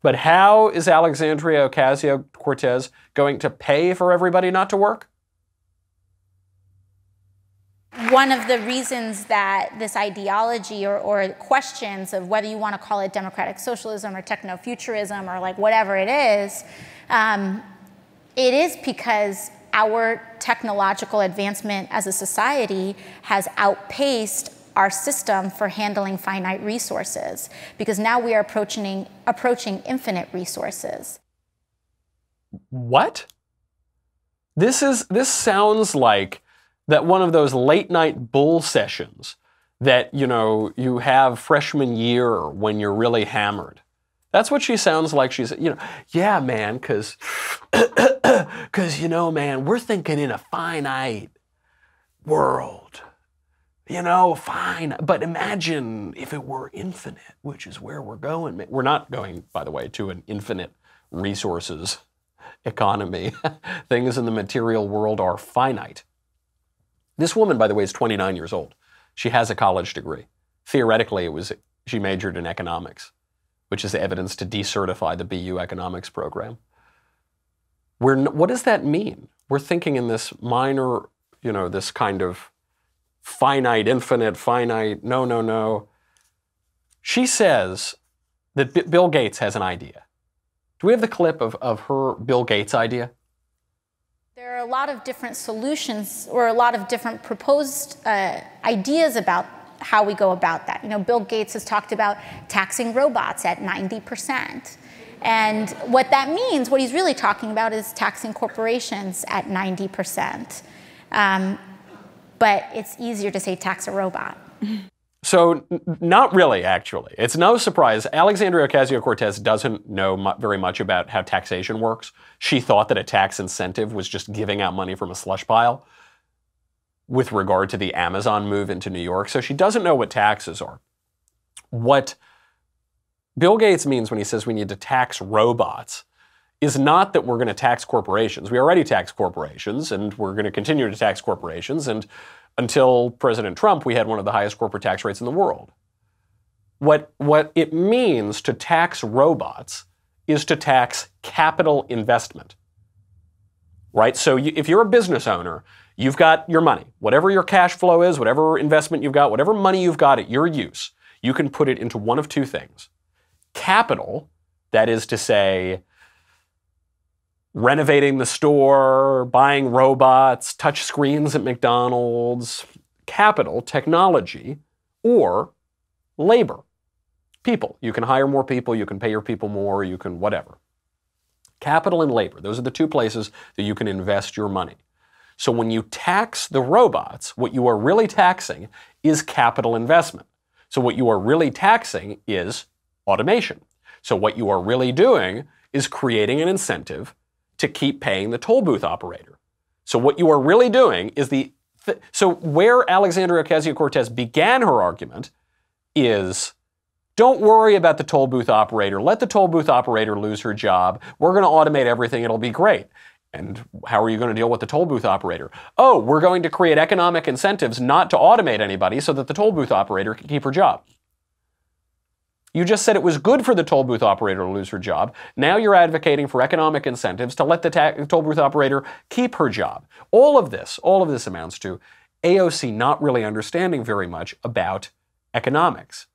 But how is Alexandria Ocasio-Cortez going to pay for everybody not to work? One of the reasons that this ideology or questions of whether you want to call it democratic socialism or techno-futurism or like whatever it is because our technological advancement as a society has outpaced our system for handling finite resources, because now we are approaching infinite resources. What? This sounds like that one of those late night bull sessions that, you know, you have freshman year when you're really hammered. That's what she sounds like. She's, you know, yeah, man, because, you know, man, we're thinking in a finite world. You know, fine, but imagine if it were infinite, which is where we're going. We're not going, by the way, to an infinite resources economy. Things in the material world are finite. This woman, by the way, is 29 years old. She has a college degree. Theoretically, she majored in economics, which is evidence to decertify the BU economics program. What does that mean? We're thinking in this minor, you know, this kind of finite, infinite, finite, no. She says that Bill Gates has an idea. Do we have the clip of her Bill Gates idea? There are a lot of different solutions or a lot of different proposed ideas about how we go about that. You know, Bill Gates has talked about taxing robots at 90%. And what that means, what he's really talking about is taxing corporations at 90%. But it's easier to say tax a robot. So not really, actually. It's no surprise. Alexandria Ocasio-Cortez doesn't know very much about how taxation works. She thought that a tax incentive was just giving out money from a slush pile with regard to the Amazon move into New York. So she doesn't know what taxes are. What Bill Gates means when he says we need to tax robots is not that we're going to tax corporations. We already tax corporations, and we're going to continue to tax corporations. And until President Trump, we had one of the highest corporate tax rates in the world. What it means to tax robots is to tax capital investment, right? So if you're a business owner, you've got your money. Whatever your cash flow is, whatever investment you've got, whatever money you've got at your use, you can put it into one of two things. Capital, that is to say, renovating the store, buying robots, touch screens at McDonald's, capital, technology, or labor, people. You can hire more people, you can pay your people more, you can whatever. Capital and labor, those are the two places that you can invest your money. So when you tax the robots, what you are really taxing is capital investment. So what you are really taxing is automation. So what you are really doing is creating an incentive to keep paying the toll booth operator. So what you are really doing is so where Alexandria Ocasio-Cortez began her argument is, don't worry about the toll booth operator. Let the toll booth operator lose her job. We're going to automate everything. It'll be great. And how are you going to deal with the toll booth operator? Oh, we're going to create economic incentives not to automate anybody so that the toll booth operator can keep her job. You just said it was good for the toll booth operator to lose her job. Now you're advocating for economic incentives to let the toll booth operator keep her job. All of this amounts to AOC not really understanding very much about economics.